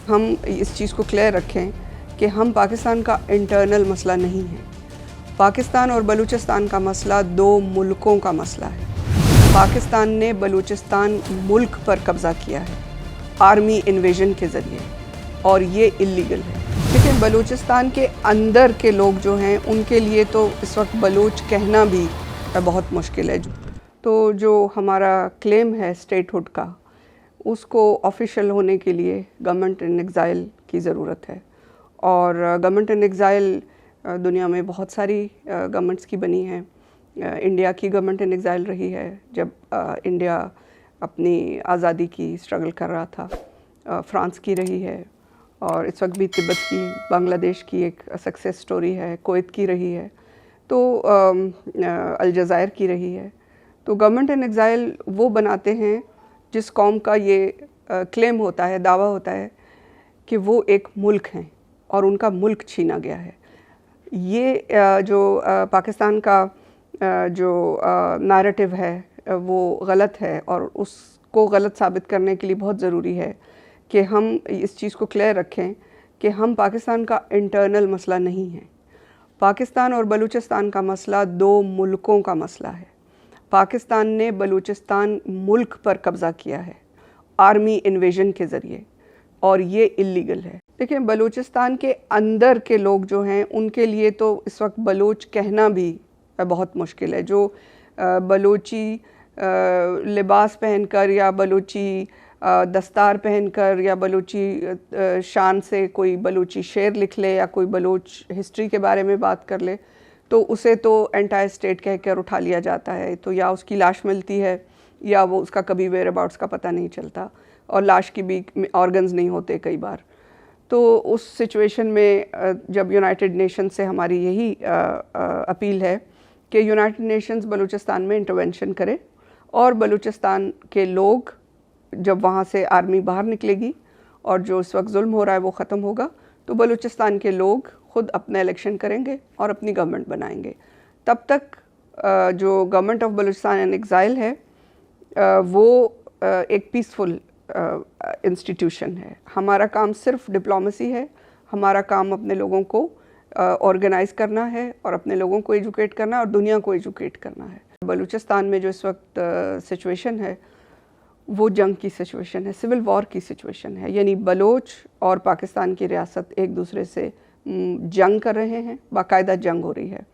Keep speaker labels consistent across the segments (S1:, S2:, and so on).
S1: हम इस चीज़ को क्लियर रखें कि हम पाकिस्तान का इंटरनल मसला नहीं है। पाकिस्तान और बलूचिस्तान का मसला दो मुल्कों का मसला है। पाकिस्तान ने बलूचिस्तान मुल्क पर कब्ज़ा किया है आर्मी इन्वेजन के ज़रिए, और ये इलीगल है। लेकिन बलूचिस्तान के अंदर के लोग जो हैं उनके लिए तो इस वक्त बलूच कहना भी बहुत मुश्किल है। तो जो हमारा क्लेम है स्टेटहुड का, उसको ऑफिशियल होने के लिए गवर्नमेंट इन एग्ज़ाइल की ज़रूरत है। और गवर्नमेंट इन एग्ज़ाइल दुनिया में बहुत सारी गवर्नमेंट्स की बनी हैं। इंडिया की गवर्नमेंट इन एग्ज़ाइल रही है जब इंडिया अपनी आज़ादी की स्ट्रगल कर रहा था। फ्रांस की रही है, और इस वक्त भी तिब्बत की, बांग्लादेश की एक सक्सेस स्टोरी है। कुवैत की रही है, तो अलजायर की रही है। तो गवर्नमेंट इन एग्ज़ाइल वो बनाते हैं जिस कौम का ये क्लेम होता है, दावा होता है कि वो एक मुल्क हैं और उनका मुल्क छीना गया है। ये जो पाकिस्तान का जो नैरेटिव है वो गलत है, और उसको गलत साबित करने के लिए बहुत ज़रूरी है कि हम इस चीज़ को क्लियर रखें कि हम पाकिस्तान का इंटरनल मसला नहीं है। पाकिस्तान और बलूचिस्तान का मसला दो मुल्कों का मसला है। पाकिस्तान ने बलूचिस्तान मुल्क पर कब्ज़ा किया है आर्मी इन्वेजन के ज़रिए, और ये इलीगल है। देखिए, बलूचिस्तान के अंदर के लोग जो हैं उनके लिए तो इस वक्त बलूच कहना भी बहुत मुश्किल है। जो बलूची लिबास पहनकर या बलूची दस्तार पहनकर या बलूची शान से कोई बलूची शेर लिख ले या कोई बलूच हिस्ट्री के बारे में बात कर ले, तो उसे तो एंटायर स्टेट कह कर उठा लिया जाता है। तो या उसकी लाश मिलती है या वो उसका कभी वेयर अबाउट्स का पता नहीं चलता, और लाश की भी ऑर्गन्स नहीं होते कई बार। तो उस सिचुएशन में जब यूनाइटेड नेशन से हमारी यही अपील है कि यूनाइटेड नेशंस बलूचिस्तान में इंटरवेंशन करे, और बलूचिस्तान के लोग, जब वहाँ से आर्मी बाहर निकलेगी और जो इस वक्त जुल्म हो रहा है वो ख़त्म होगा, तो बलूचिस्तान के लोग खुद अपना इलेक्शन करेंगे और अपनी गवर्नमेंट बनाएंगे। तब तक जो government of Balochistan in exile है वो एक पीसफुल इंस्टीट्यूशन है। हमारा काम सिर्फ डिप्लोमेसी है। हमारा काम अपने लोगों को ऑर्गेनाइज़ करना है और अपने लोगों को एजुकेट करना है और दुनिया को एजुकेट करना है। बलूचिस्तान में जो इस वक्त सिचुएशन है वो जंग की सिचुएशन है, सिविल वॉर की सिचुएशन है। यानी बलोच और पाकिस्तान की रियासत एक दूसरे से जंग कर रहे हैं, बाकायदा जंग हो रही है।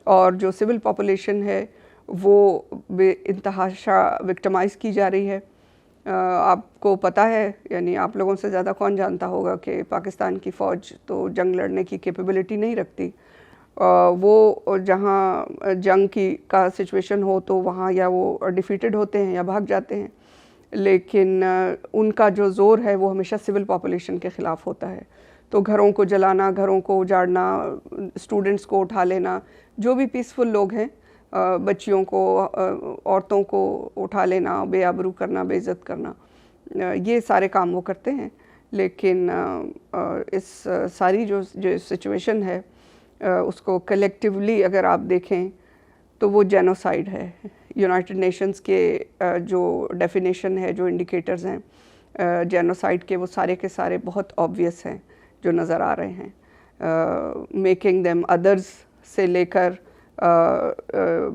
S1: और जो सिविल पॉपुलेशन है वो बेइंतहाशा विक्टिमाइज़ की जा रही है। आपको पता है, यानी आप लोगों से ज़्यादा कौन जानता होगा कि पाकिस्तान की फ़ौज तो जंग लड़ने की कैपेबिलिटी नहीं रखती। वो जहाँ जंग की का सिचुएशन हो तो वहाँ या वो डिफीटेड होते हैं या भाग जाते हैं, लेकिन उनका जो ज़ोर है वो हमेशा सिविल पॉपुलेशन के ख़िलाफ़ होता है। तो घरों को जलाना, घरों को उजाड़ना, स्टूडेंट्स को उठा लेना, जो भी पीसफुल लोग हैं, बच्चियों को, औरतों को उठा लेना, बेआबरू करना, बेइज्जत करना, ये सारे काम वो करते हैं। लेकिन इस सारी जो सिचुएशन है उसको कलेक्टिवली अगर आप देखें तो वो जेनोसाइड है। यूनाइटेड नेशंस के जो डेफिनेशन है, जो इंडिकेटर्स हैं जेनोसाइड के, वो सारे के सारे बहुत ऑब्वियस हैं जो नज़र आ रहे हैं। मेकिंग देम अदर्स से लेकर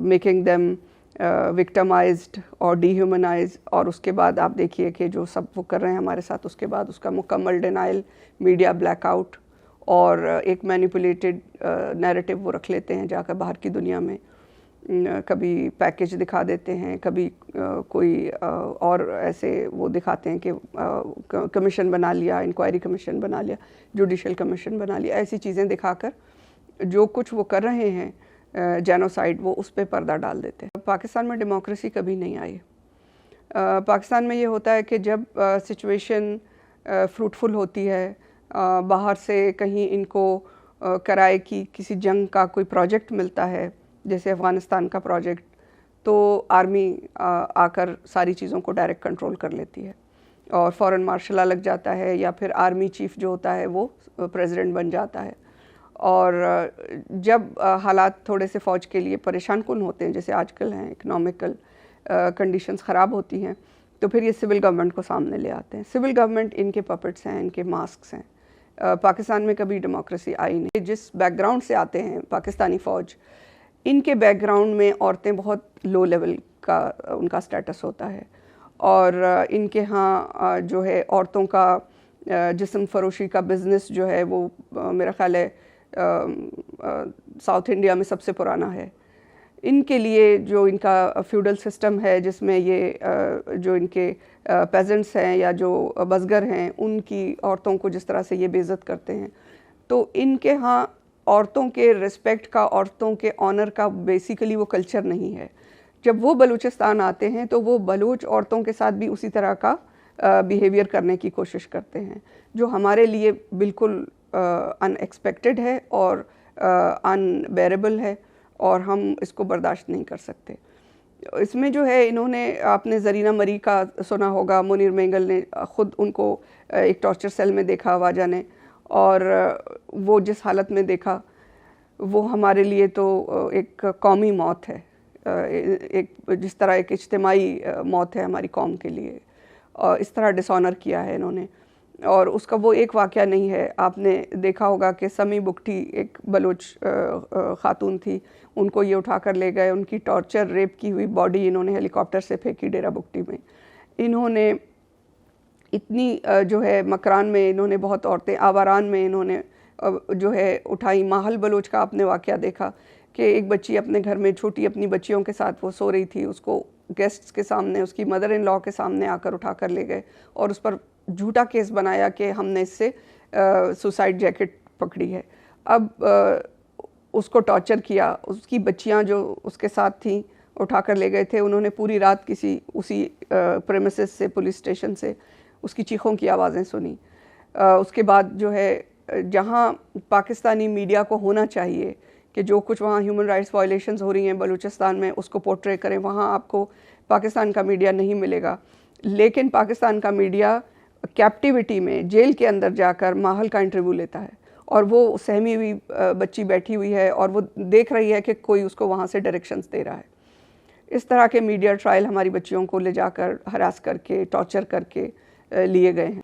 S1: मेकिंग देम विक्टिमाइज्ड और डिह्यूमनाइज, और उसके बाद आप देखिए कि जो सब वो कर रहे हैं हमारे साथ, उसके बाद उसका मुकम्मल डिनाइल, मीडिया ब्लैकआउट, और एक मैनिपुलेटेड नैरेटिव वो रख लेते हैं जाकर बाहर की दुनिया में। कभी पैकेज दिखा देते हैं, कभी कोई और ऐसे वो दिखाते हैं कि कमीशन बना लिया, इंक्वायरी कमीशन बना लिया, जुडिशल कमीशन बना लिया। ऐसी चीज़ें दिखाकर जो कुछ वो कर रहे हैं जेनोसाइड, वो उस पर पर्दा डाल देते हैं। पाकिस्तान में डेमोक्रेसी कभी नहीं आई। पाकिस्तान में ये होता है कि जब सिचुएशन फ्रूटफुल होती है, बाहर से कहीं इनको कराए की किसी जंग का कोई प्रोजेक्ट मिलता है, जैसे अफ़गानिस्तान का प्रोजेक्ट, तो आर्मी आकर सारी चीज़ों को डायरेक्ट कंट्रोल कर लेती है और फ़ौरन मार्शल लग जाता है, या फिर आर्मी चीफ जो होता है वो प्रेसिडेंट बन जाता है। और जब हालात थोड़े से फ़ौज के लिए परेशान कुन होते हैं, जैसे आजकल हैं, इकनॉमिकल कंडीशंस ख़राब होती हैं, तो फिर ये सिविल गवर्नमेंट को सामने ले आते हैं। सिविल गवर्नमेंट इनके पपेट्स हैं, इनके मास्क्स हैं। पाकिस्तान में कभी डेमोक्रेसी आई नहीं। जिस बैकग्राउंड से आते हैं पाकिस्तानी फ़ौज, इनके बैकग्राउंड में औरतें बहुत लो लेवल का उनका स्टेटस होता है, और इनके यहाँ जो है औरतों का जिस्म फरोशी का बिज़नेस जो है वो मेरा ख्याल है साउथ इंडिया में सबसे पुराना है। इनके लिए जो इनका फ्यूडल सिस्टम है, जिसमें ये जो इनके पेजेंट्स हैं या जो बसगर हैं, उनकी औरतों को जिस तरह से ये बेइज्जत करते हैं, तो इनके यहाँ औरतों के रिस्पेक्ट का, औरतों के ऑनर का बेसिकली वो कल्चर नहीं है। जब वो बलूचिस्तान आते हैं तो वो बलूच औरतों के साथ भी उसी तरह का बिहेवियर करने की कोशिश करते हैं, जो हमारे लिए बिल्कुल अनएक्सपेक्टेड है और अनबेरेबल है, और हम इसको बर्दाश्त नहीं कर सकते। इसमें जो है, इन्होंने, आपने ज़रीना मरी का सुना होगा, मुनीर मेंगल ने ख़ुद उनको एक टॉर्चर सेल में देखा वाजा ने, और वो जिस हालत में देखा वो हमारे लिए तो एक कौमी मौत है, एक जिस तरह एक इज्तिमाई मौत है हमारी कौम के लिए, और इस तरह डिसऑनर किया है इन्होंने। और उसका वो एक वाक़या नहीं है, आपने देखा होगा कि समी बुगटी एक बलूच ख़ातून थी, उनको ये उठा कर ले गए, उनकी टॉर्चर रेप की हुई बॉडी इन्होंने हेलीकॉप्टर से फेंकी डेरा बुगटी में। इन्होंने इतनी जो है मकरान में इन्होंने बहुत औरतें, आवारान में इन्होंने जो है उठाई। माहल बलोच का आपने वाक़या देखा कि एक बच्ची अपने घर में छोटी अपनी बच्चियों के साथ वो सो रही थी, उसको गेस्ट्स के सामने, उसकी मदर इन लॉ के सामने आकर उठा कर ले गए और उस पर झूठा केस बनाया कि हमने इससे सुसाइड जैकेट पकड़ी है। अब उसको टॉर्चर किया, उसकी बच्चियां जो उसके साथ थीं उठा कर ले गए थे, उन्होंने पूरी रात किसी उसी प्रेमिसेस से, पुलिस स्टेशन से उसकी चीखों की आवाज़ें सुनी। उसके बाद जो है, जहां पाकिस्तानी मीडिया को होना चाहिए कि जो कुछ वहाँ ह्यूमन राइट्स वायलेशंस हो रही हैं बलूचिस्तान में उसको पोर्ट्रे करें, वहाँ आपको पाकिस्तान का मीडिया नहीं मिलेगा। लेकिन पाकिस्तान का मीडिया कैप्टिविटी में, जेल के अंदर जाकर माहल का इंटरव्यू लेता है, और वो सहमी हुई बच्ची बैठी हुई है और वो देख रही है कि कोई उसको वहाँ से डायरेक्शंस दे रहा है। इस तरह के मीडिया ट्रायल हमारी बच्चियों को ले जाकर हरास करके, टॉर्चर करके लिए गए हैं।